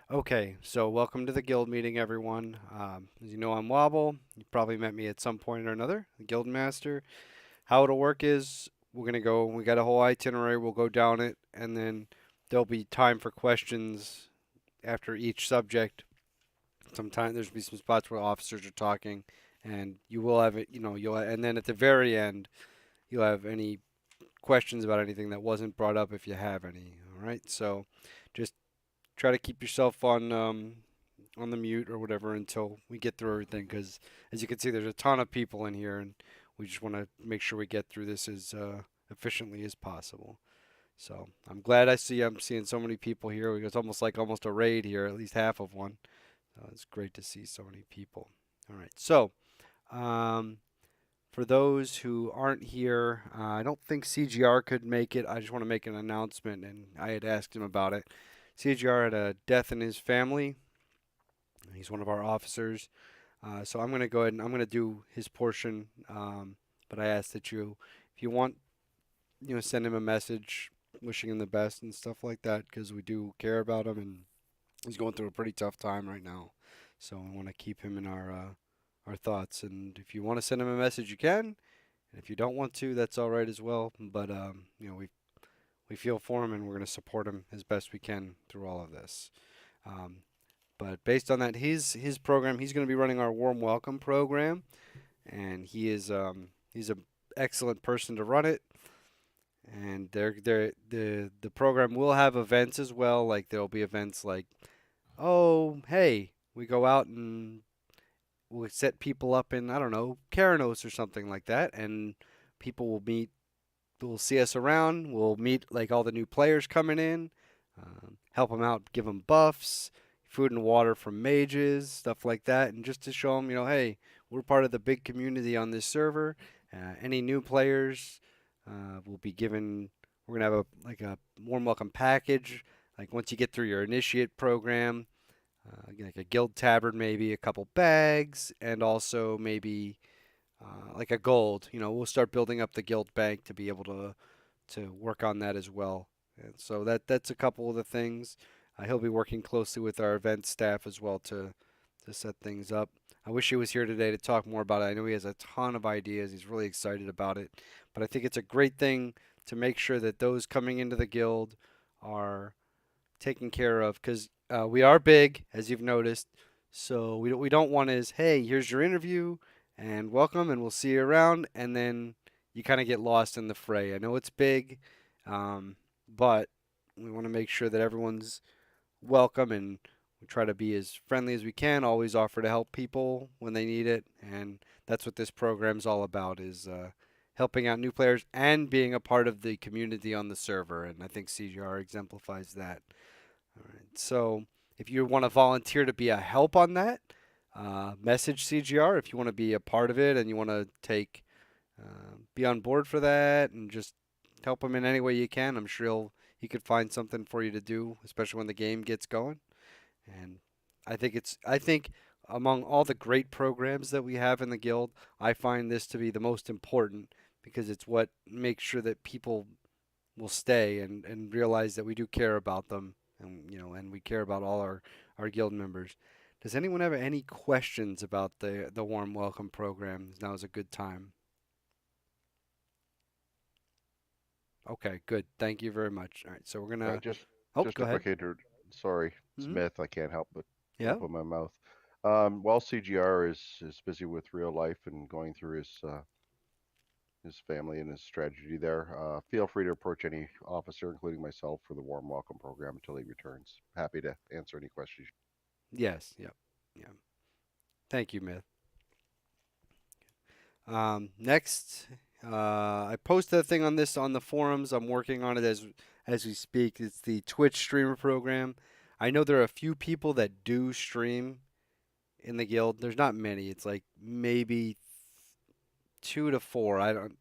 Okay, so welcome to the guild meeting, everyone. As you know, I'm Wobble. You probably met me at some point or another, the guild master. How it'll work is we got a whole itinerary, we'll go down it, and then there'll be time for questions after each subject. Sometimes there's be some spots where officers are talking, and you will have it, and then at the very end, you'll have any questions about anything that wasn't brought up if you have any. All right, so just try to keep yourself on the mute or whatever until we get through everything. Because as you can see, there's a ton of people in here, and we just want to make sure we get through this as efficiently as possible. So I'm seeing so many people here. It's almost a raid here, at least half of one. So it's great to see so many people. All right, so um, for those who aren't here, I don't think CGR could make it. I just want to make an announcement, and I had asked him about it. CGR had a death in his family. He's one of our officers. So I'm going to go ahead and I'm going to do his portion. But I ask that if you want, send him a message wishing him the best and stuff like that because we do care about him and he's going through a pretty tough time right now. So I want to keep him in our thoughts. And if you want to send him a message, you can. And if you don't want to, that's all right as well. But we feel for him and we're going to support him as best we can through all of this. Um, but based on that, his program, he's going to be running our warm welcome program, and he's a excellent person to run it. And the program will have events as well. Like there'll be events like, oh hey, we go out and we'll set people up in I don't know Keranos or something like that, and people will see us around. We'll meet like all the new players coming in, help them out, give them buffs, food and water from mages, stuff like that, and just to show them, hey, we're part of the big community on this server. Any new players will be given. We're gonna have a warm welcome package. Like once you get through your initiate program, like a guild tabard, maybe a couple bags, and also maybe like a gold. We'll start building up the guild bank to be able to work on that as well. And so that's a couple of the things. He'll be working closely with our event staff as well to set things up. I wish he was here today to talk more about it. I know he has a ton of ideas. He's really excited about it. But I think it's a great thing to make sure that those coming into the guild are taken care of because we are big, as you've noticed. So we don't want is, hey, here's your interview and welcome, and we'll see you around. And then you kind of get lost in the fray. I know it's big, but we want to make sure that everyone's welcome and we try to be as friendly as we can. Always offer to help people when they need it, and that's what this program's all about: is helping out new players and being a part of the community on the server. And I think CGR exemplifies that. All right. So if you want to volunteer to be a help on that, message CGR if you want to be a part of it and you want to be on board for that and just help him in any way you can. I'm sure he could find something for you to do, especially when the game gets going. And I think among all the great programs that we have in the guild, I find this to be the most important because it's what makes sure that people will stay and realize that we do care about them and we care about all our guild members. Does anyone have any questions about the warm welcome program? Now is a good time. Okay, good. Thank you very much. All right, so we're Uh, gonna. just Oh, just go a ahead. quick inter. Sorry, Hmm. Smith. I can't help but Yeah. open my mouth. While CGR is busy with real life and going through his family and his strategy there, feel free to approach any officer, including myself, for the warm welcome program until he returns. Happy to answer any questions. Yes. Yep. Yeah. Thank you, Myth. Next, I posted a thing on this on the forums. I'm working on it as we speak. It's the Twitch streamer program. I know there are a few people that do stream in the guild. There's not many. It's like maybe two to four. I don't.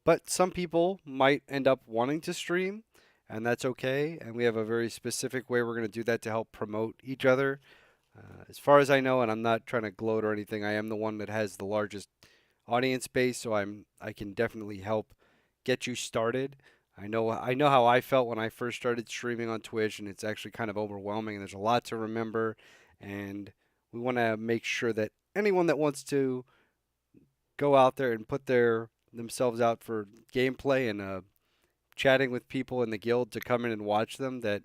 But some people might end up wanting to stream, and that's okay. And we have a very specific way we're going to do that to help promote each other. As far as I know, and I'm not trying to gloat or anything, I am the one that has the largest audience base, so I can definitely help get you started. I know how I felt when I first started streaming on Twitch, and it's actually kind of overwhelming. And there's a lot to remember, and we want to make sure that anyone that wants to go out there and put themselves out for gameplay and chatting with people in the guild to come in and watch them, that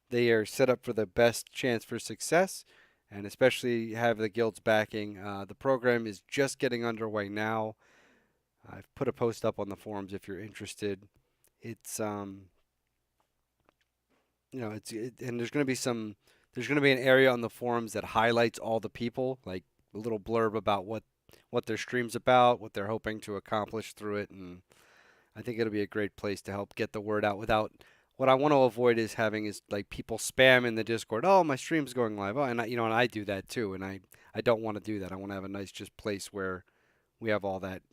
they are set up for the best chance for success, and especially have the guild's backing. The program is just getting underway now. I've put a post up on the forums if you're interested. It's and there's going to be an area on the forums that highlights all the people, like a little blurb about what their stream's about, what they're hoping to accomplish through it, and I think it'll be a great place to help get the word out without. What I want to avoid is having is like people spam in the Discord. Oh, my stream's going live. Oh, and I do that too, and I don't want to do that. I want to have a nice just place where we have all that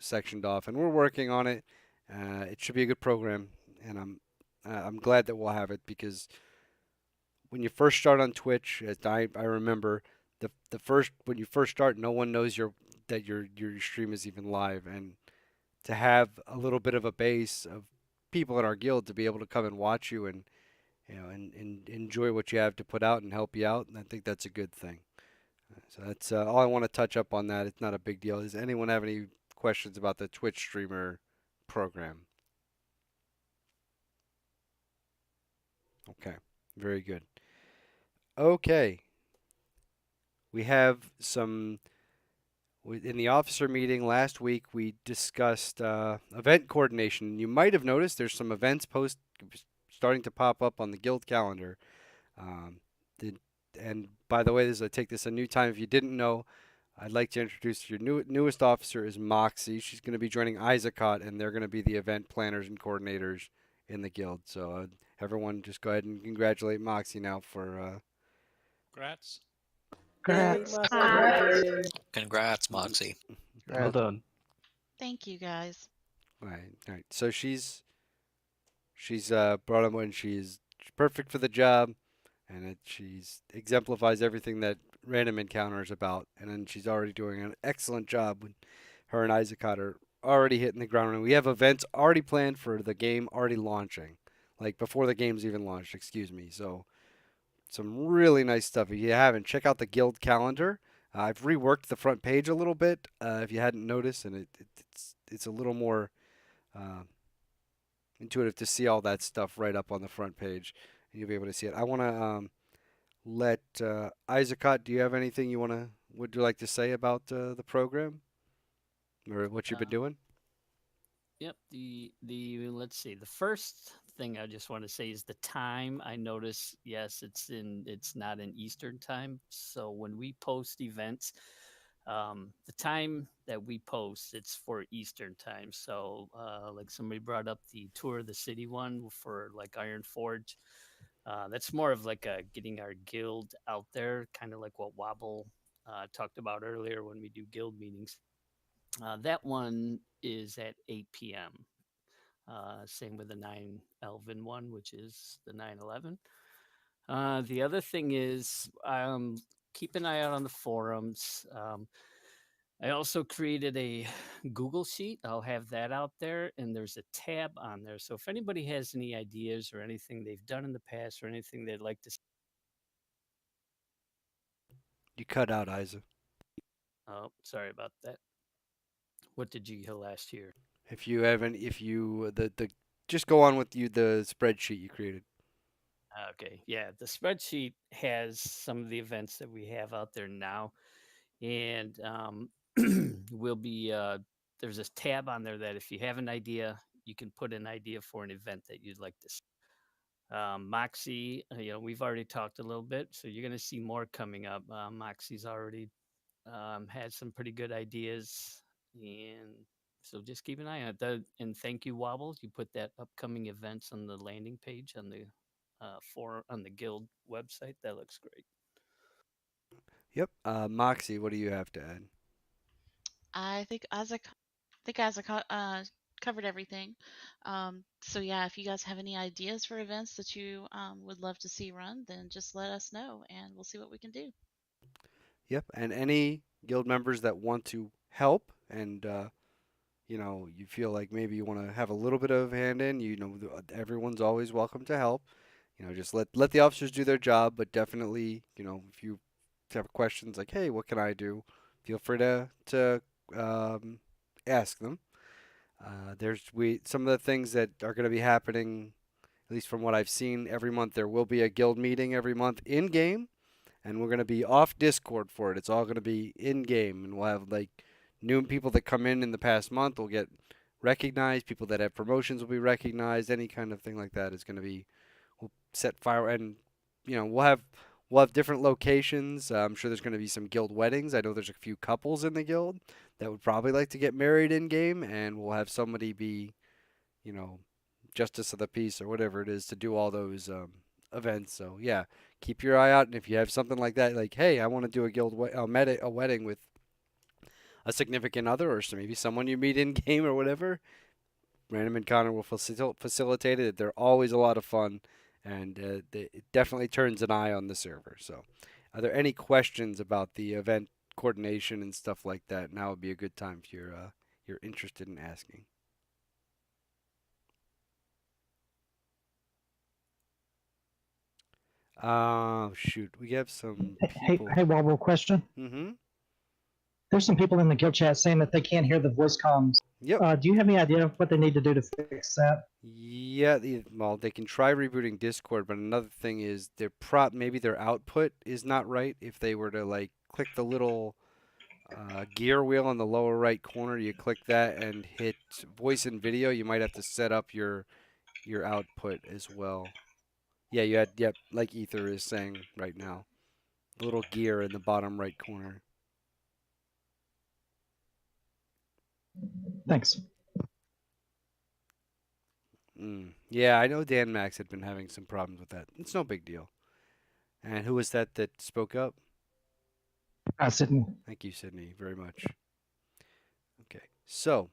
sectioned off, and we're working on it. It should be a good program, and I'm glad that we'll have it because when you first start on Twitch, as I remember the first when you first start, no one knows your stream is even live, and to have a little bit of a base of people in our guild to be able to come and watch you and and enjoy what you have to put out and help you out, and I think that's a good thing. So that's all I want to touch up on that. It's not a big deal. Does anyone have any questions about the Twitch streamer program? Okay, very good. Okay, we have some. In the officer meeting last week, we discussed event coordination. You might have noticed there's some events starting to pop up on the guild calendar. Um, the, and by the way, I take this a new time. If you didn't know, I'd like to introduce your newest officer is Moxie. She's going to be joining Isaac, and they're going to be the event planners and coordinators in the guild. So everyone, just go ahead and congratulate Moxie now for. Congrats. Yay, Congrats. Moxie. Congrats, Moxie. Well done. Thank you guys. All right. So she's brought him when she's perfect for the job, and she's exemplifies everything that Random Encounter is about. And then she's already doing an excellent job when her and Isaac are already hitting the ground running. We have events already planned for the game already launching, like before the game's even launched. Excuse me. So some really nice stuff. If you haven't, check out the guild calendar. I've reworked the front page a little bit, if you hadn't noticed, and it's a little more uh, intuitive to see all that stuff right up on the front page, and you'll be able to see it. I want to let Isaac. Do you have anything would you like to say about the program or what you've been Uh, doing? Yep. The let's see. The first thing I just want to say is the time. I notice, yes, it's not in Eastern time. So when we post events, the time that we post, it's for Eastern time. So like somebody brought up the tour of the city one for like Iron Forge. That's more of like a getting our guild out there, kind of like what Wobble talked about earlier when we do guild meetings. That one is at 8 p.m. Same with the 9 Elven one, which is the 9/11. The other thing is keep an eye out on the forums. I also created a Google Sheet. I'll have that out there, and there's a tab on there. So if anybody has any ideas or anything they've done in the past or anything they'd like to, You cut out, Isaac. oh, sorry about that. What did you hear last year? If you haven't, if you the just go on with the spreadsheet you created. Okay, yeah, the spreadsheet has some of the events that we have out there now, and we'll be there's this tab on there that if you have an idea, you can put an idea for an event that you'd like to see. Moxie, we've already talked a little bit, so you're going to see more coming up. Moxie's already had some pretty good ideas, and so just keep an eye on it. And thank you, Wobbles. You put that upcoming events on the landing page on the on the guild website. That looks great. Yep. Moxie, what do you have to add? I think Isaac covered everything. So yeah, if you guys have any ideas for events that you would love to see run, then just let us know, and we'll see what we can do. Yep. And any guild members that want to help and you feel like maybe you want to have a little bit of hand in, everyone's always welcome to help. Just let the officers do their job, but definitely, if you have questions like, hey, what can I do? Feel free to um, ask them. There's we some of the things that are going to be happening, at least from what I've seen, every month there will be a guild meeting every month in game, and we're going to be off Discord for it. It's all going to be in game, and we'll have like new people that come in the past month will get recognized. People that have promotions will be recognized. Any kind of thing like that is going to be. We'll set fire, and we'll have different locations. I'm sure there's going to be some guild weddings. I know there's a few couples in the guild that would probably like to get married in game, and we'll have somebody be, you know, justice of the peace or whatever it is to do all those events. So yeah, keep your eye out, and if you have something like that, like hey, I want to do a a wedding with a significant other or maybe someone you meet in game or whatever, Random Encounter will facilitate it. They're always a lot of fun, and it definitely turns an eye on the server. So, are there any questions about the event coordination and stuff like that? Now would be a good time if you're interested in asking. Shoot, we have some Hey, people. hey, Wobble, question. Mm-hmm. There's some people in the guild chat saying that they can't hear the voice comms. Yep. Do you have any idea of what they need to do to fix that? Yeah, well, they can try rebooting Discord, but another thing is maybe their output is not right. If they were to like click the little gear wheel in the lower right corner, you click that and hit voice and video, you might have to set up your output as well. Yeah, yep, like Ether is saying right now. The little gear in the bottom right corner. Thanks. Yeah, I know Dan Max had been having some problems with that. It's no big deal. And who was that spoke up? Sydney. Thank you, Sydney, very much. Okay, so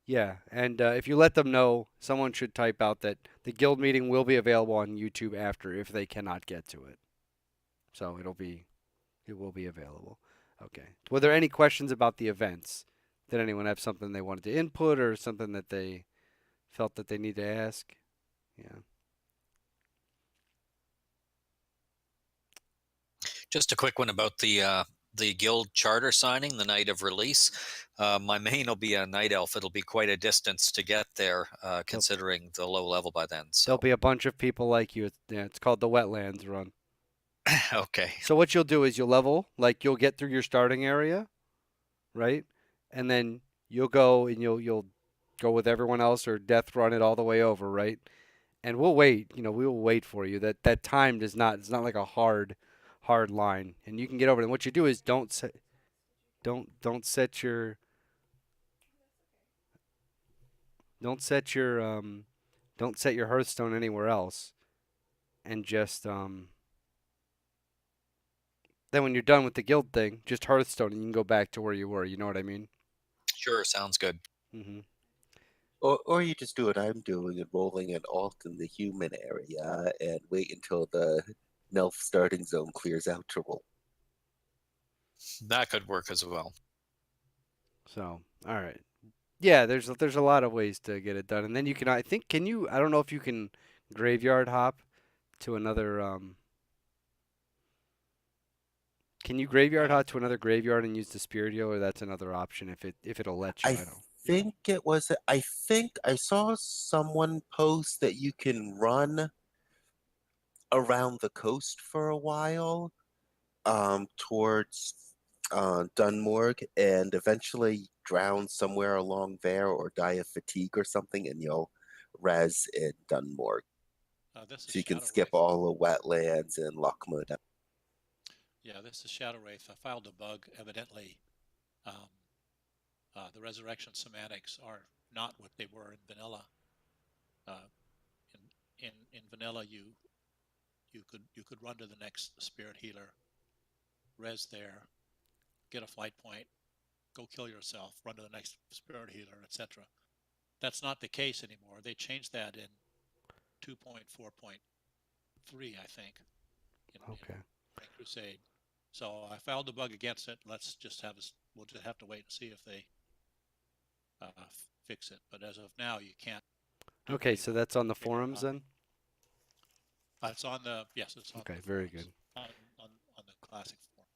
yeah, and if you let them know, someone should type out that the guild meeting will be available on YouTube after if they cannot get to it. So it will be available. Okay. Were there any questions about the events? Did anyone have something they wanted to input or something that they felt that they need to ask? Yeah. Just a quick one about the guild charter signing the night of release. My main will be a night elf. It'll be quite a distance to get there, considering the low level by then. So There'll be a bunch of people like you. It's called the Wetlands Run. okay. So what you'll do is you'll level, like you'll get through your starting area, right? And then you'll go and you'll go with everyone else or death run it all the way over, right? And we'll wait, we will wait for you. That time it's not like a hard line. And you can get over it. And what you do is don't set your don't set your Hearthstone anywhere else. And just then when you're done with the guild thing, just Hearthstone and you can go back to where you were. You know what I mean? Sure, sounds good. Mm-hmm. Or you just do what I'm doing and rolling an alt in the human area and wait until the Nelf starting zone clears out to roll. That could work as well. So, all right. Yeah, there's a lot of ways to get it done. And then you can I don't know if you can graveyard hop to another can you graveyard hop to another graveyard and use the spirit heal, or that's another option if it'll let you? I don't. I think I saw someone post that you can run around the coast for a while, towards Dunmorg, and eventually drown somewhere along there or die of fatigue or something, and you'll res in Dunmorg. So you can skip all the wetlands and Lockwood. Yeah, this is Shadow Wraith. I filed a bug. Evidently, the resurrection semantics are not what they were in vanilla. In vanilla, you could run to the next spirit healer, res there, get a flight point, go kill yourself, run to the next spirit healer, etc. That's not the case anymore. They changed that in 2.4.3, I think. Okay. In Crusade. So I filed a bug against it. Let's just have we'll just have to wait and see if they fix it. But as of now, you can't. do Okay, any so that's on the figure forums out. then? It's on the yes, it's on Okay, the very forums, good. on the classic forum.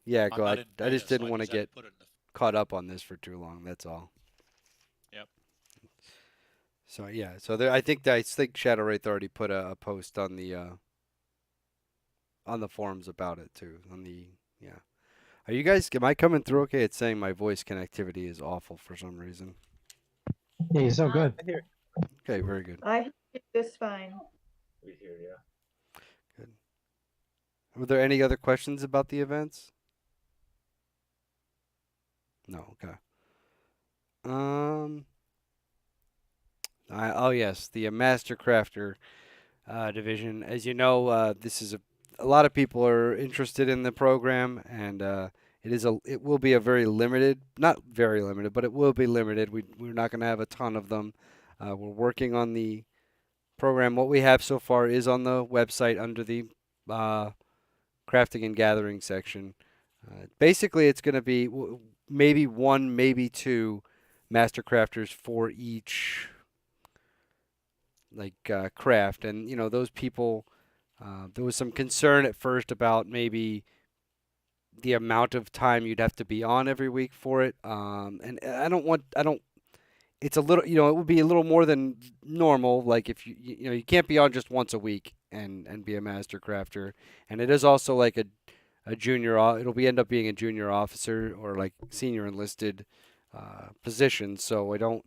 Yeah, I'm go. not I in just beta, so didn't I want to just haven't get put it in the. caught up on this for too long. That's all. Yep. So yeah, so there, I think Shadow Wraith already put a post on the forums about it too. On the yeah. Are you guys? Am I coming through okay? It's saying my voice connectivity is awful for some reason. Yeah, you're so good. Okay, very good. I hear you just fine. Good. Were there any other questions about the events? No. Okay. Oh yes, the Master Crafter division. As you know, this is a lot of people are interested in the program, and it will be a very limited, not very limited, but it will be limited. We're not going to have a ton of them. We're working on the program. What we have so far is on the website under the crafting and gathering section. Basically, it's going to be maybe one, maybe two master crafters for each craft, and those people. There was some concern at first about maybe the amount of time you'd have to be on every week for it, and I don't. It's a little, it would be a little more than normal. Like if you can't be on just once a week and be a master crafter, and it is also like a junior. It'll be end up being a junior officer or like senior enlisted position. So we don't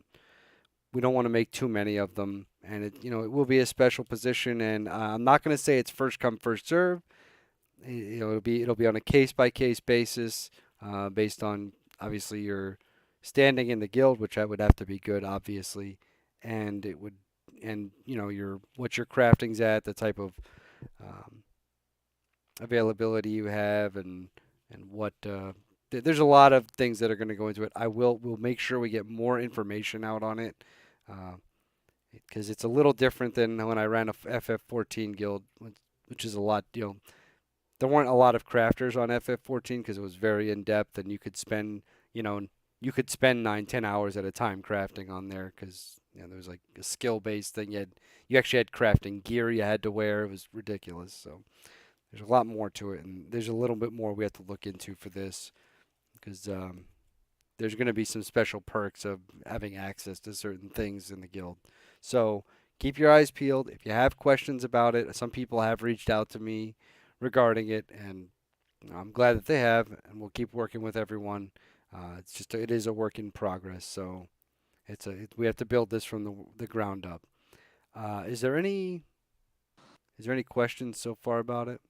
want to make too many of them, and it will be a special position. And I'm not going to say it's first come first serve. It'll be on a case by case basis, based on obviously your standing in the guild, which I would have to be good, obviously, and your what your crafting's at, the type of availability you have, and what there's a lot of things that are going to go into it. We'll make sure we get more information out on it, because it's a little different than when I ran a FF14 guild, which is a lot. There weren't a lot of crafters on FF14 because it was very in depth, and you could spend 9-10 hours at a time crafting on there because there was like a skill based thing. You actually had crafting gear you had to wear. It was ridiculous. So there's a lot more to it, and there's a little bit more we have to look into for this because there's going to be some special perks of having access to certain things in the guild. So keep your eyes peeled. If you have questions about it, some people have reached out to me regarding it, and I'm glad that they have, and we'll keep working with everyone. It is a work in progress, so we have to build this from the ground up. Is there any questions so far about it?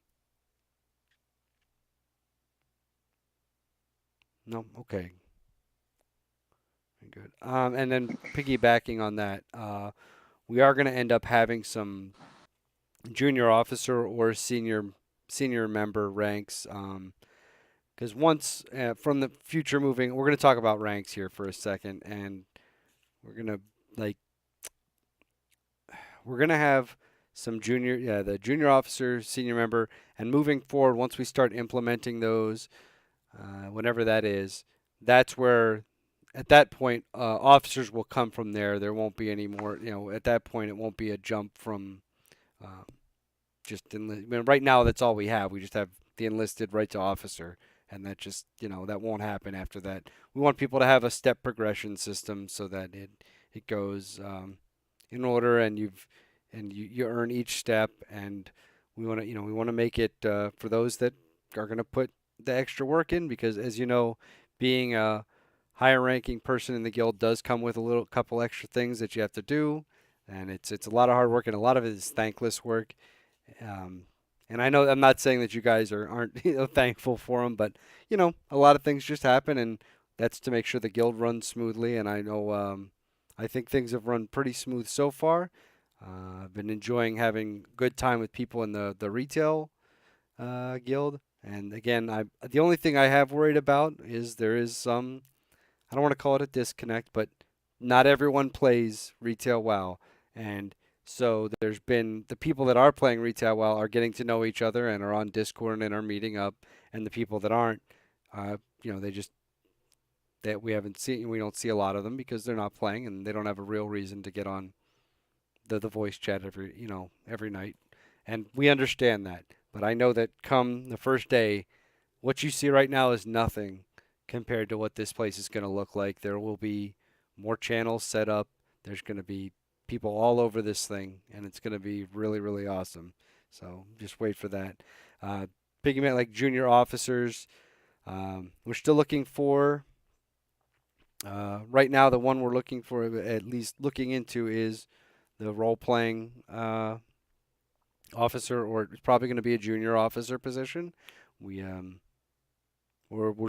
No? Okay. Good. And then piggybacking on that, we are going to end up having some junior officer or senior member ranks. Because once from the future moving, we're going to talk about ranks here for a second, and we're going to have some the junior officer, senior member, and moving forward, once we start implementing those, whenever that is, that's where, at that point, officers will come from there. There won't be any more, at that point, it won't be a jump from right now, that's all we have. We just have the enlisted right to officer. And that just, that won't happen after that. We want people to have a step progression system so that it goes in order, and you earn each step. And we want to make it for those that are going to put the extra work in, because as you know, being a higher ranking person in the guild does come with a couple extra things that you have to do, and it's a lot of hard work, and a lot of it is thankless work. And I know I'm not saying that you guys aren't thankful for them, but a lot of things just happen, and that's to make sure the guild runs smoothly. And I know I think things have run pretty smooth so far. I've been enjoying having good time with people in the retail guild. And again, the only thing I have worried about is there is some, I don't want to call it a disconnect, but not everyone plays retail WoW, and so there's been the people that are playing retail WoW are getting to know each other and are on Discord and are meeting up, and the people that aren't they just that we haven't seen. We don't see a lot of them because they're not playing and they don't have a real reason to get on the voice chat every night, and we understand that. But I know that come the first day, what you see right now is nothing compared to what this place is going to look like. There will be more channels set up. There's going to be people all over this thing, and it's going to be really, really awesome. So just wait for that. Piggyback like junior officers, we're still looking for. Right now, the one we're looking for, at least looking into, is the role-playing officer, or it's probably going to be a junior officer position. We're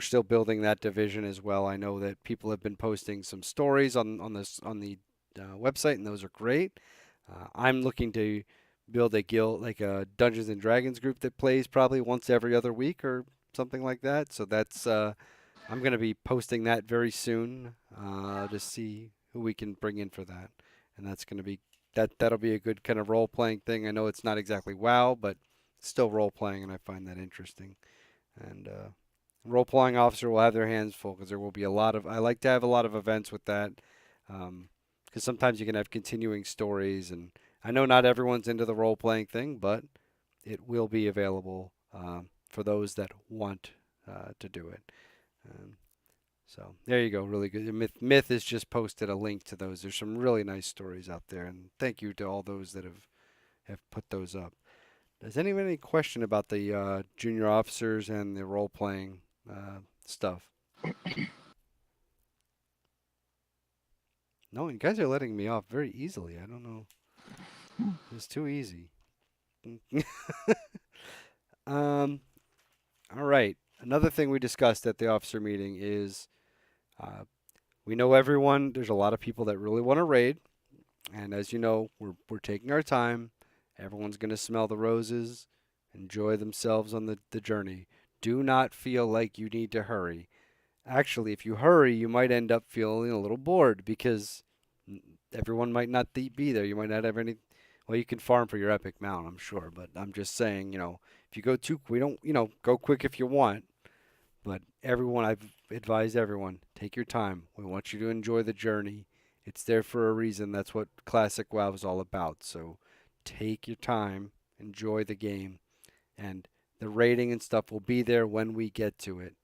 still building that division as well. I know that people have been posting some stories on the website, and those are great. I'm looking to build a guild, like a Dungeons and Dragons group that plays probably once every other week or something like that. So that's I'm going to be posting that very soon to see who we can bring in for that, and that's going to be that'll be a good kind of role playing thing. I know it's not exactly WoW, but still role playing, and I find that interesting. And role playing officer will have their hands full because there will be a lot of. I like to have a lot of events with that because sometimes you can have continuing stories, and I know not everyone's into the role playing thing, but it will be available for those that want to do it. So there you go, really good. Myth has just posted a link to those. There's some really nice stories out there, and thank you to all those that have put those up. Does anyone have any question about the junior officers and the role playing stuff? No, you guys are letting me off very easily. I don't know. It's too easy. All right. Another thing we discussed at the officer meeting is we know everyone. There's a lot of people that really want to raid, and as you know, we're taking our time. Everyone's going to smell the roses, enjoy themselves on the journey. Do not feel like you need to hurry. Actually, if you hurry, you might end up feeling a little bored because everyone might not be there. You might not have any. Well, you can farm for your epic mount, I'm sure, but I'm just saying, if you go we don't, go quick if you want. But I've advised everyone, take your time. We want you to enjoy the journey. It's there for a reason. That's what Classic WoW is all about. So take your time, enjoy the game, and the rating and stuff will be there when we get to it.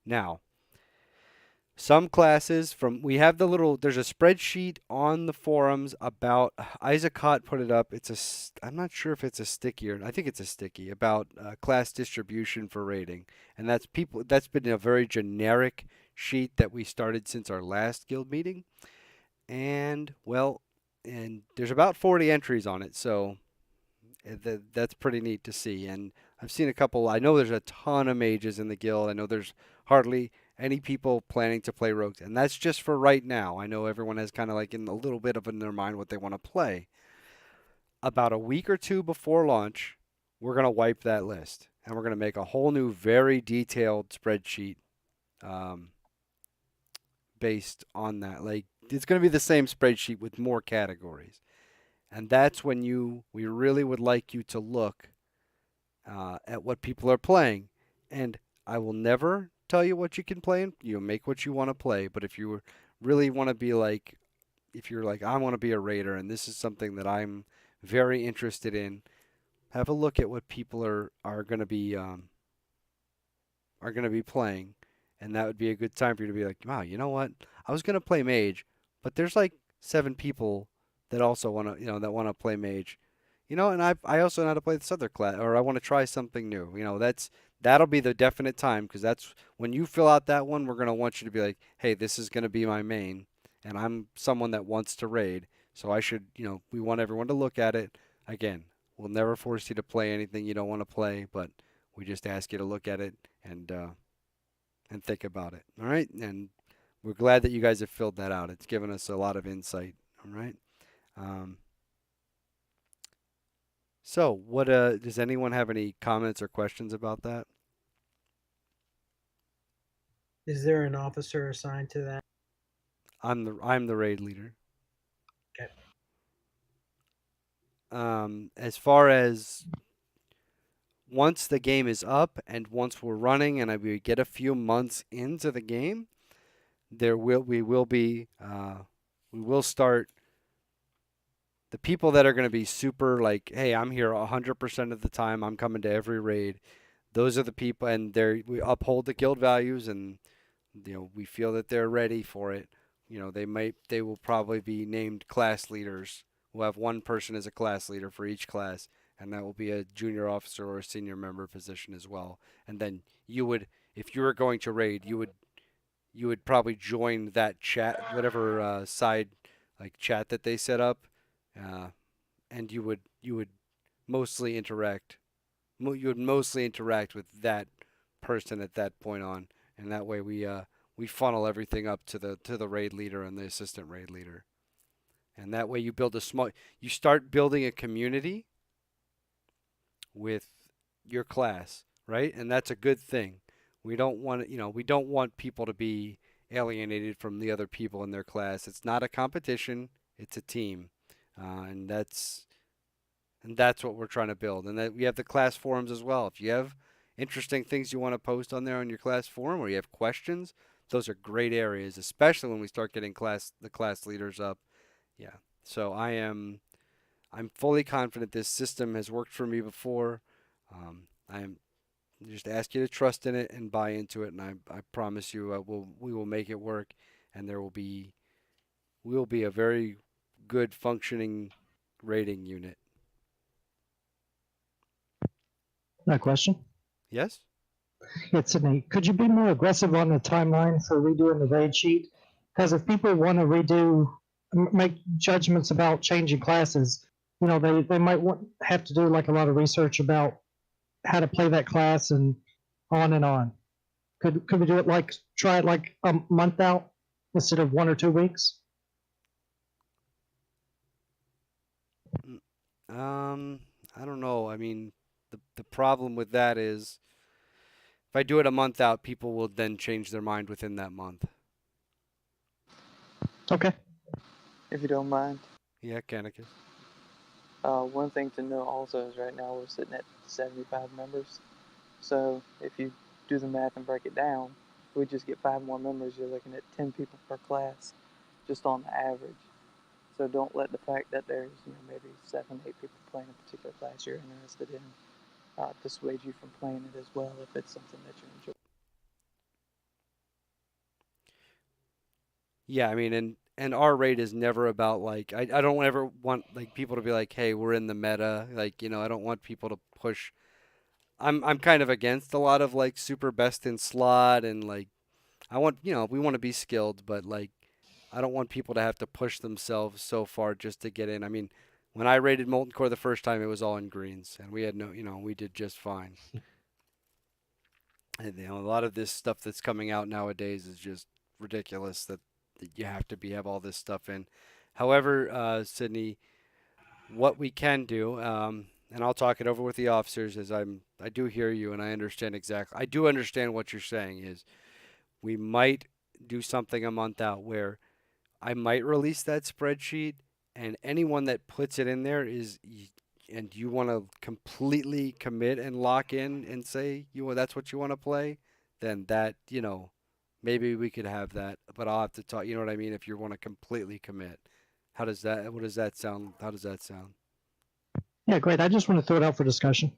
Now, some classes we have there's a spreadsheet on the forums about, Isaac Hott put it up. I'm not sure if it's a sticky or I think it's a sticky about class distribution for rating. And that's been a very generic sheet that we started since our last guild meeting. And there's about 40 entries on it. So that's pretty neat to see. And I've seen a couple. I know there's a ton of mages in the guild. I know there's hardly any people planning to play rogues, and that's just for right now. I know everyone has kind of like in a little bit of in their mind what they want to play. About a week or two before launch, we're going to wipe that list, and we're going to make a whole new, very detailed spreadsheet based on that. Like, it's going to be the same spreadsheet with more categories, and that's when we really would like you to look at what people are playing. And I will never tell you what you can play, and you make what you want to play. But if you really want to be like, if you're like, I want to be a raider and this is something that I'm very interested in, have a look at what people are going to be playing, and that would be a good time for you to be like, wow, you know what? I was going to play mage, but there's like 7 people that also want to, that want to play mage. And I also know how to play this other class, or I want to try something new. That'll be the definite time, because that's when you fill out that one, we're going to want you to be like, hey, this is going to be my main, and I'm someone that wants to raid. So I should, we want everyone to look at it. Again, we'll never force you to play anything you don't want to play, but we just ask you to look at it and think about it. All right? And we're glad that you guys have filled that out. It's given us a lot of insight. All right? So, what does anyone have any comments or questions about that? Is there an officer assigned to that? I'm the raid leader. Okay. As far as once the game is up and once we're running and we get a few months into the game, we will start the people that are going to be super like, hey, I'm here 100% of the time. I'm coming to every raid. Those are the people, and we uphold the guild values, and we feel that they're ready for it. They will probably be named class leaders. We'll have one person as a class leader for each class, and that will be a junior officer or a senior member position as well. And then if you were going to raid, you would probably join that chat, whatever side like chat that they set up, and you would mostly interact. You would mostly interact with that person at that point on, and that way we funnel everything up to the raid leader and the assistant raid leader, and that way you start building a community with your class, right? And that's a good thing. We don't want people to be alienated from the other people in their class. It's not a competition; it's a team, and that's what we're trying to build. And that we have the class forums as well. If you have interesting things you want to post on there on your class forum, or you have questions, those are great areas, especially when we start getting the class leaders up. Yeah. So I'm fully confident this system has worked for me before. I'm just ask you to trust in it and buy into it, and I promise you we will make it work, and we will be a very good functioning rating unit. No question. Yes? Yeah, Sydney, could you be more aggressive on the timeline for redoing the raid sheet? Because if people want to make judgments about changing classes, they might have to do like a lot of research about how to play that class and on and on. Could we do it try it like a month out instead of 1 or 2 weeks? I don't know. I mean, the problem with that is if I do it a month out, people will then change their mind within that month. Okay. If you don't mind. Yeah, Canicus. One thing to know also is right now we're sitting at 75 members. So if you do the math and break it down, if we just get 5 more members, you're looking at 10 people per class, just on the average. So don't let the fact that there's maybe 7, 8 people playing a particular class you're interested in dissuade you from playing it as well if it's something that you enjoy. Yeah, I mean, and our raid is never about like I don't ever want like people to be like, hey, we're in the meta. Like, I don't want people to push. I'm kind of against a lot of like super best in slot and like I want we want to be skilled, but like I don't want people to have to push themselves so far just to get in. I mean, when I raided Molten Core the first time, it was all in greens, and we had we did just fine. And a lot of this stuff that's coming out nowadays is just ridiculous that you have to have all this stuff in. However, Sydney, what we can do, and I'll talk it over with the officers, as I do hear you and I understand exactly. I do understand what you're saying is we might do something a month out where I might release that spreadsheet, and anyone that puts it in there and you want to completely commit and lock in and say that's what you want to play, then that maybe we could have that. But I'll have to talk. You know what I mean? If you want to completely commit, what does that sound? How does that sound? Yeah, great. I just want to throw it out for discussion.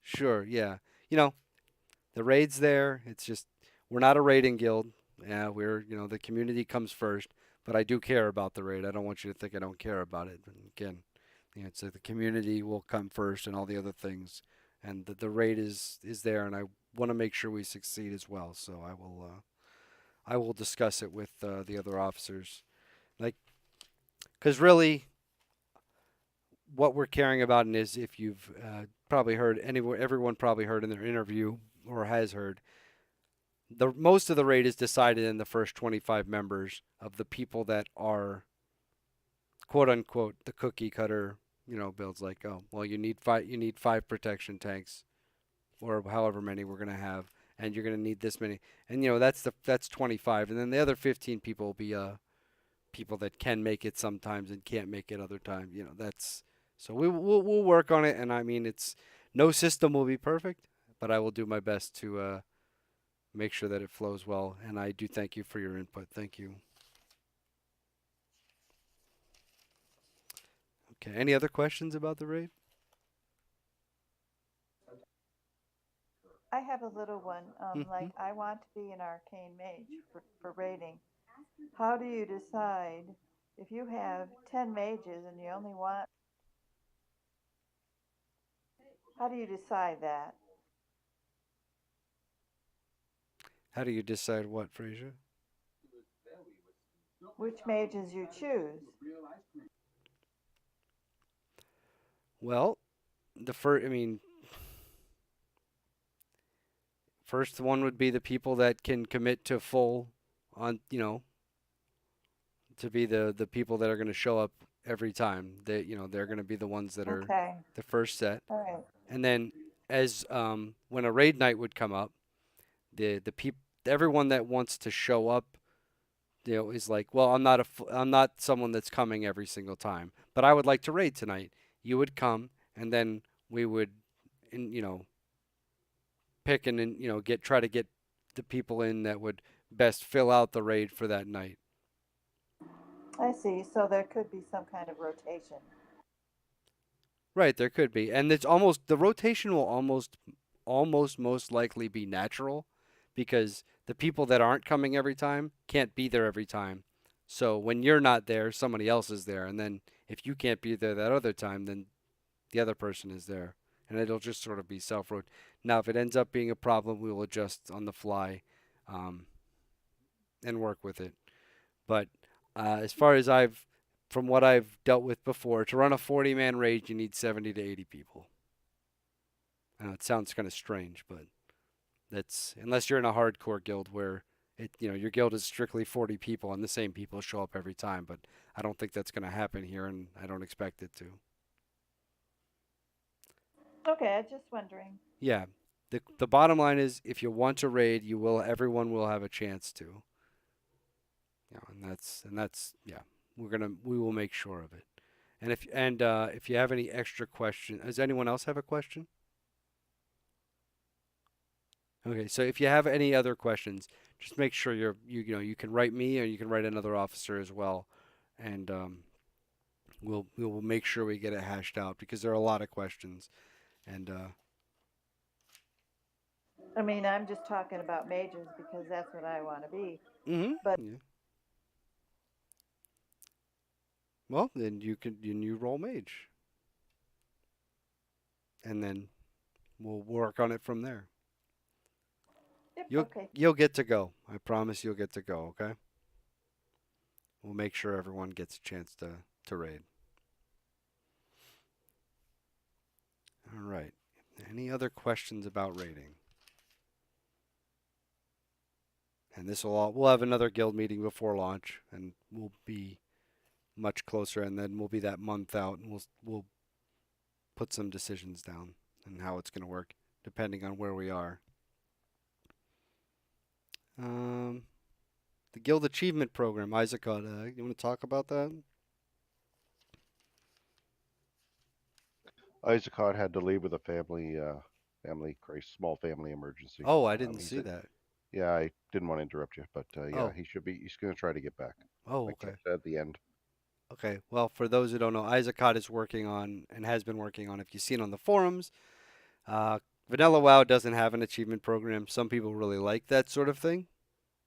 Sure. Yeah. The raid's there. It's just we're not a raiding guild. Yeah, we're the community comes first. But I do care about the raid. I don't want you to think I don't care about it. And again, it's like the community will come first and all the other things. And the raid is there, and I want to make sure we succeed as well. So I will discuss it with the other officers. Because really, what we're caring about is if you've probably heard, everyone probably heard in their interview or has heard, most of the raid is decided in the first 25 members of the people that are quote unquote the cookie cutter, builds like, oh, well, you need 5 protection tanks or however many we're going to have, and you're going to need this many. And that's 25, and then the other 15 people will be people that can make it sometimes and can't make it other times. That's so we'll work on it, and I mean it's No system will be perfect, but I will do my best to make sure that it flows well. And I do thank you for your input. Thank you. Okay. Any other questions about the raid? I have a little one. Like Mhm. I want to be an arcane mage for raiding. How do you decide if you have 10 mages and you only want? How do you decide that? How do you decide what, Fraser? Which mages you choose? Well, the first, I mean, first one would be the people that can commit to full on, to be the people that are going to show up every time. They're going to be the ones that are Okay. the first set. All right. And then as when a raid night would come up, the everyone that wants to show up, is like, well, I'm not someone that's coming every single time, but I would like to raid tonight. You would come, and then we would, pick and try to get the people in that would best fill out the raid for that night. I see. So there could be some kind of rotation. Right, there could be, and the rotation will almost most likely be natural, because the people that aren't coming every time can't be there every time. So when you're not there, somebody else is there, and then if you can't be there that other time, then the other person is there, and it'll just sort of be self-rotate. Now, if it ends up being a problem, we will adjust on the fly, and work with it. But as far as from what I've dealt with before, to run a 40-man raid, you need 70 to 80 people. I know it sounds kind of strange, but that's unless you're in a hardcore guild where your guild is strictly 40 people and the same people show up every time. But I don't think that's going to happen here, and I don't expect it to. Okay, I was just wondering. Yeah, the bottom line is, if you want to raid, everyone will have a chance to. And that's yeah. We will make sure of it. And if you have any extra questions, does anyone else have a question? Okay, so if you have any other questions, just make sure you can write me, or you can write another officer as well, and we will make sure we get it hashed out, because there are a lot of questions, and I mean, I'm just talking about mages because that's what I want to be. yeah. Well, then you roll mage, and then we'll work on it from there. Yep, okay. You'll get to go. I promise you'll get to go, okay? We'll make sure everyone gets a chance to raid. All right. Any other questions about raiding? And we'll have another guild meeting before launch, and we'll be much closer, and then we'll be that month out, and we'll put some decisions down and how it's going to work, depending on where we are. The Guild Achievement Program, Isaac, you want to talk about that? Isaac had to leave with a family crisis, small family emergency. Oh, I didn't see that. Yeah, I didn't want to interrupt you, but yeah, Oh. he's going to try to get back. Oh, Like okay. I said at the end. Okay, well, for those who don't know, Isaac is working on, and has been working on, if you've seen on the forums, Vanilla WoW doesn't have an achievement program. Some people really like that sort of thing.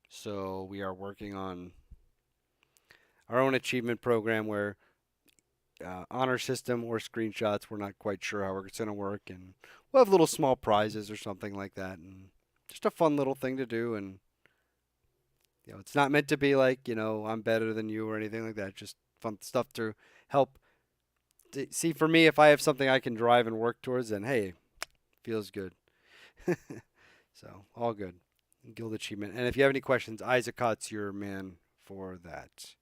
So we are working on our own achievement program, where honor system or screenshots, we're not quite sure how it's going to work, and we'll have little small prizes or something like that, and just a fun little thing to do. And it's not meant to be like, I'm better than you or anything like that. Just fun stuff to help. See, for me, if I have something I can drive and work towards, then hey, feels good. So all good. Guild achievement. And if you have any questions, Isaac's your man for that.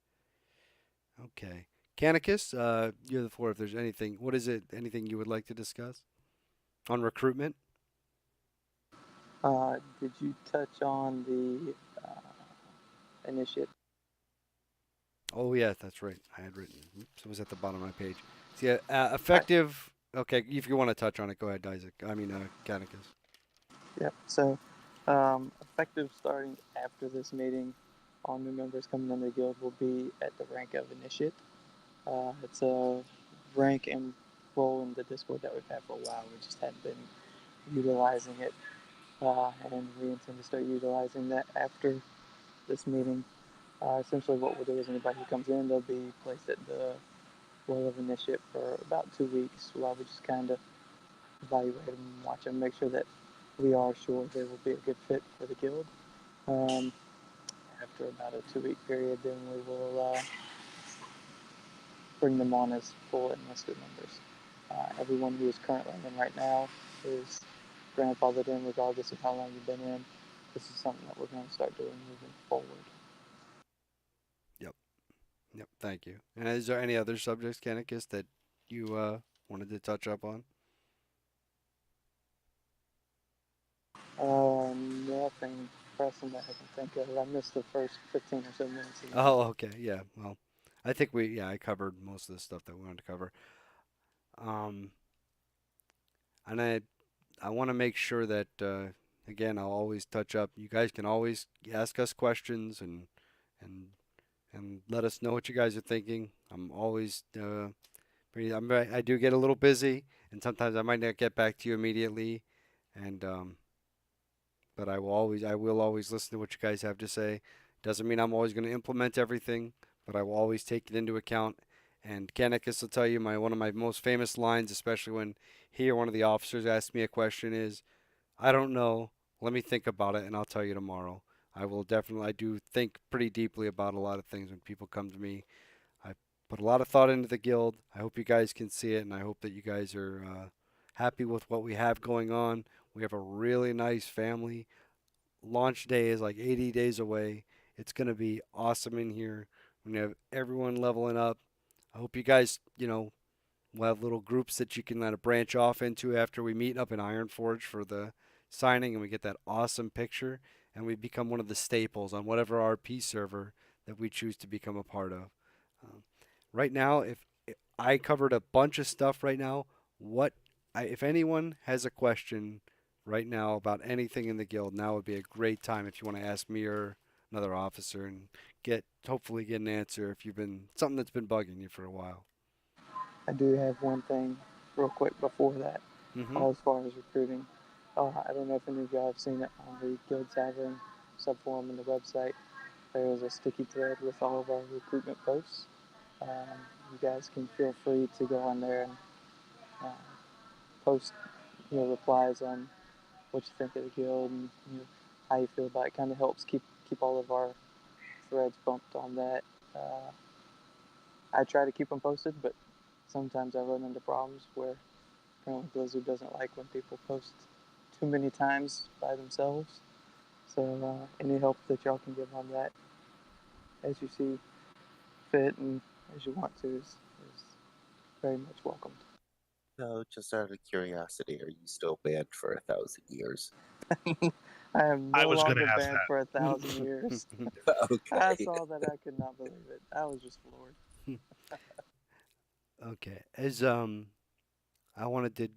Okay. Canicus, you have the floor if there's anything. What is it? Anything you would like to discuss on recruitment? Did you touch on the initiative? Oh, yeah, that's right. I had written. Oops, it was at the bottom of my page. So, yeah, effective Okay, if you want to touch on it, go ahead, Isaac. I mean, Canicus. Yep. So, effective starting after this meeting, all new members coming in the guild will be at the rank of initiate. It's a rank and role in the Discord that we've had for a while. We just hadn't been utilizing it, and we intend to start utilizing that after this meeting. Essentially, what we'll do is anybody who comes in, they'll be placed at the role of initiate for about 2 weeks, while we just kind of evaluate them, watch them, make sure that we are sure they will be a good fit for the guild. After about a 2 week period, then we will bring them on as full enlisted members. Everyone who is currently in right now is grandfathered in regardless of how long you've been in. This is something that we're going to start doing moving forward. Yep, thank you. And is there any other subjects, Canicus, that you wanted to touch up on? Nothing pressing that I can think of. I missed the first 15 or so minutes. Of the Oh, okay, yeah. Well, I think I covered most of the stuff that we wanted to cover. And I want to make sure that again, I'll always touch up. You guys can always ask us questions and and let us know what you guys are thinking. I'm always I do get a little busy, and sometimes I might not get back to you immediately, and but I will always listen to what you guys have to say. Doesn't mean I'm always going to implement everything, but I will always take it into account. And Canicus will tell you one of my most famous lines, especially when he or one of the officers asks me a question, is, "I don't know. Let me think about it, and I'll tell you tomorrow." I do think pretty deeply about a lot of things when people come to me. I put a lot of thought into the guild. I hope you guys can see it, and I hope that you guys are happy with what we have going on. We have a really nice family. Launch day is like 80 days away. It's going to be awesome in here. We're going to have everyone leveling up. I hope you guys, we'll have little groups that you can kind of branch off into after we meet up in Ironforge for the signing and we get that awesome picture and we become one of the staples on whatever RP server that we choose to become a part of. Right now, if I covered a bunch of stuff right now, if anyone has a question right now about anything in the guild, now would be a great time if you want to ask me or another officer and hopefully get an answer if you've been something that's been bugging you for a while. I do have one thing real quick before that, as far as recruiting. I don't know if any of y'all have seen it on the Guild Tavern subforum on the website. There is a sticky thread with all of our recruitment posts. You guys can feel free to go on there and post replies on what you think of the guild and how you feel about it. Kind of helps keep all of our threads bumped on that. I try to keep them posted, but sometimes I run into problems where apparently Blizzard doesn't like when people post too many times by themselves. So any help that y'all can give on that, as you see fit and as you want to, is very much welcomed. So, just out of curiosity, are you still banned for 1,000 years? I am I no was gonna longer ask banned that. for 1,000 years. Okay. I saw that, I could not believe it. I was just floored. Okay. As I wanted to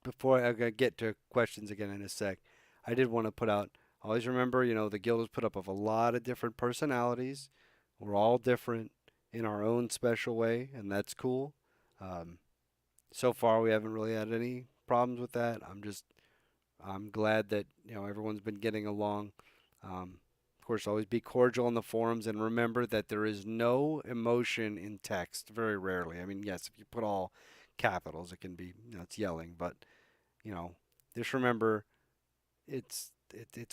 before I get to questions again in a sec, I did want to put out always remember, the guild is put up of a lot of different personalities. We're all different in our own special way, and that's cool. So far we haven't really had any problems with that. I'm glad that, everyone's been getting along. Of course, always be cordial in the forums and remember that there is no emotion in text, very rarely. I mean, yes, if you put all capitals, it can be, it's yelling, but, just remember it's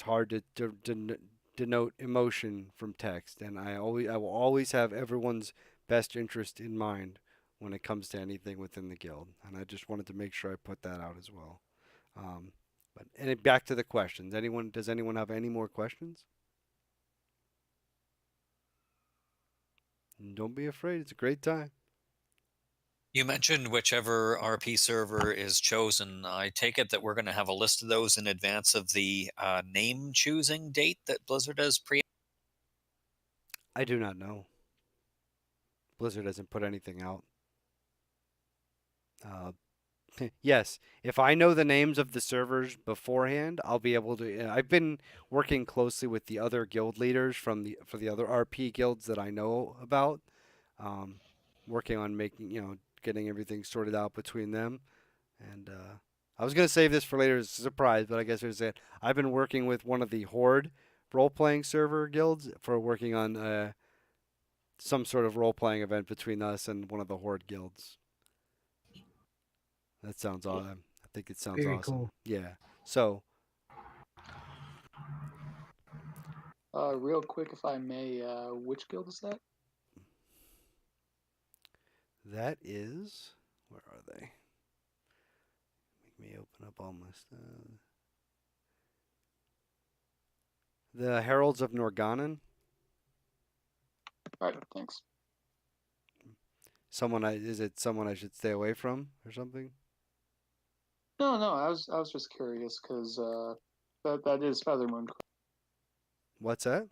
hard to denote emotion from text, and I will always have everyone's best interest in mind when it comes to anything within the guild, and I just wanted to make sure I put that out as well. But back to the questions. Does anyone have any more questions? Don't be afraid. It's a great time. You mentioned whichever RP server is chosen. I take it that we're going to have a list of those in advance of the name choosing date that Blizzard has I do not know. Blizzard hasn't put anything out. Yes, if I know the names of the servers beforehand, I'll be able to. I've been working closely with the other guild leaders for the other RP guilds that I know about, um, working on making getting everything sorted out between them. And I was gonna save this for later as a surprise, but I guess there's it. I've been working with one of the Horde role-playing server guilds for working on some sort of role-playing event between us and one of the Horde guilds. That sounds awesome. I think it sounds Very awesome. cool. Yeah. So, Real quick, if I may, which guild is that? that is, where are they? Make me open up all my stuff. The Heralds of Norganon. All right, thanks. Is it someone I should stay away from or something? No, I was just curious because that is Feathermoon. What's that?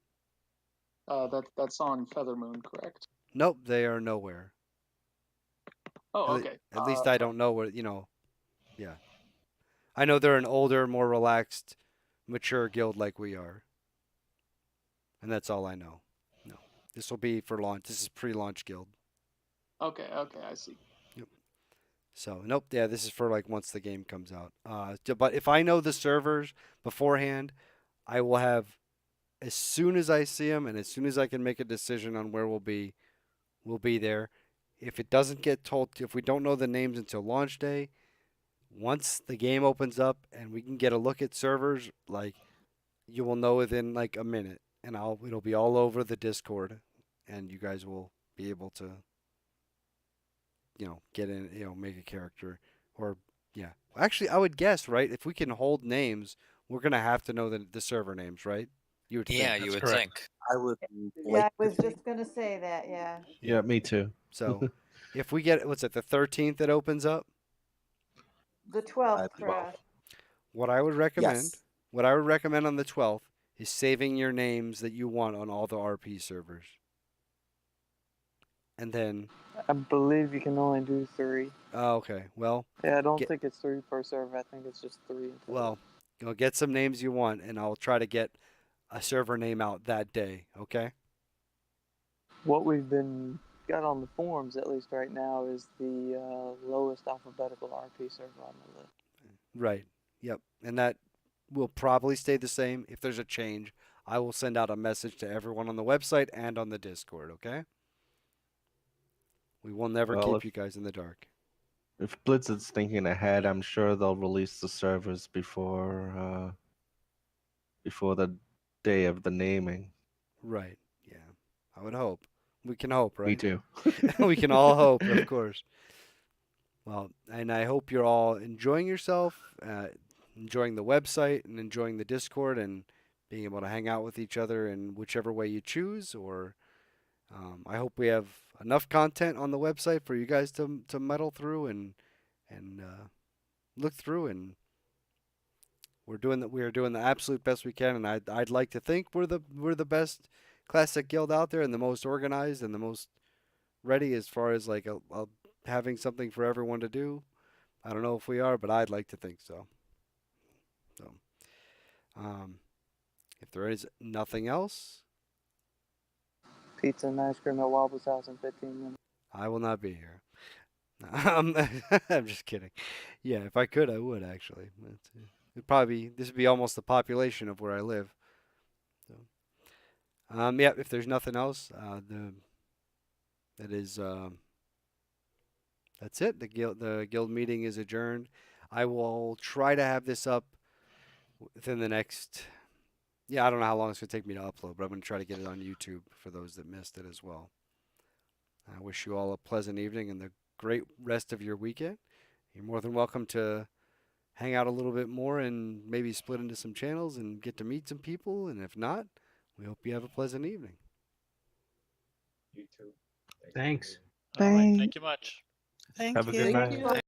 That's on Feathermoon, correct? Nope, they are nowhere. Oh, At le- okay. At least I don't know where, yeah. I know they're an older, more relaxed, mature guild like we are. And that's all I know. No. This will be for launch. This is pre-launch guild. Okay, I see. So, nope, yeah, this is for like once the game comes out. But if I know the servers beforehand, I will have, as soon as I see them and as soon as I can make a decision on where we'll be there. If it doesn't get told, if we don't know the names until launch day, once the game opens up and we can get a look at servers, like, you will know within like a minute, and it'll be all over the Discord, and you guys will be able to get in, make a character, or yeah. Actually, I would guess, right? If we can hold names, we're gonna have to know the server names, right? You would Yeah, think. you would correct. think. I would Yeah, like I to was think. just gonna say that. Yeah. Yeah, me too. So, if we get what's it, the 13th that opens up, The 12th, I believe- Trash. what I would recommend, Yes. what I would recommend on the 12th is saving your names that you want on all the RP servers, and then. I believe you can only do 3. Oh, okay. Well, Yeah, I don't Get- think it's 3 per server. I think it's just 3 in total. well, get some names you want, and I'll try to get a server name out that day. Okay. What we've been got on the forums, at least right now, is the lowest alphabetical RP server on the list. Right. Yep. And that will probably stay the same. If there's a change, I will send out a message to everyone on the website and on the Discord. Okay. We will never Well, keep if- you guys in the dark. If Blitz is thinking ahead, I'm sure they'll release the servers before the day of the naming. Right. Yeah. I would hope. We can hope, right? Me too. We can all hope, of course. Well, and I hope you're all enjoying yourself, enjoying the website, and enjoying the Discord, and being able to hang out with each other in whichever way you choose. Or I hope we have enough content on the website for you guys to muddle through and look through. And we are doing the absolute best we can. And I'd like to think we're the best classic guild out there, and the most organized and the most ready as far as like having something for everyone to do. I don't know if we are, but I'd like to think so. So, if there is nothing else, Pizza and ice cream at Wobble's house in 15 minutes. I will not be here. I'm just kidding. Yeah, if I could, I would actually. This would be almost the population of where I live. So, yeah. If there's nothing else, that's it. The guild meeting is adjourned. I will try to have this up within the next. Yeah, I don't know how long it's gonna take me to upload, but I'm gonna try to get it on YouTube for those that missed it as well. I wish you all a pleasant evening and the great rest of your weekend. You're more than welcome to hang out a little bit more and maybe split into some channels and get to meet some people. And if not, we hope you have a pleasant evening. Thanks. All right, thank you much. Have a good night.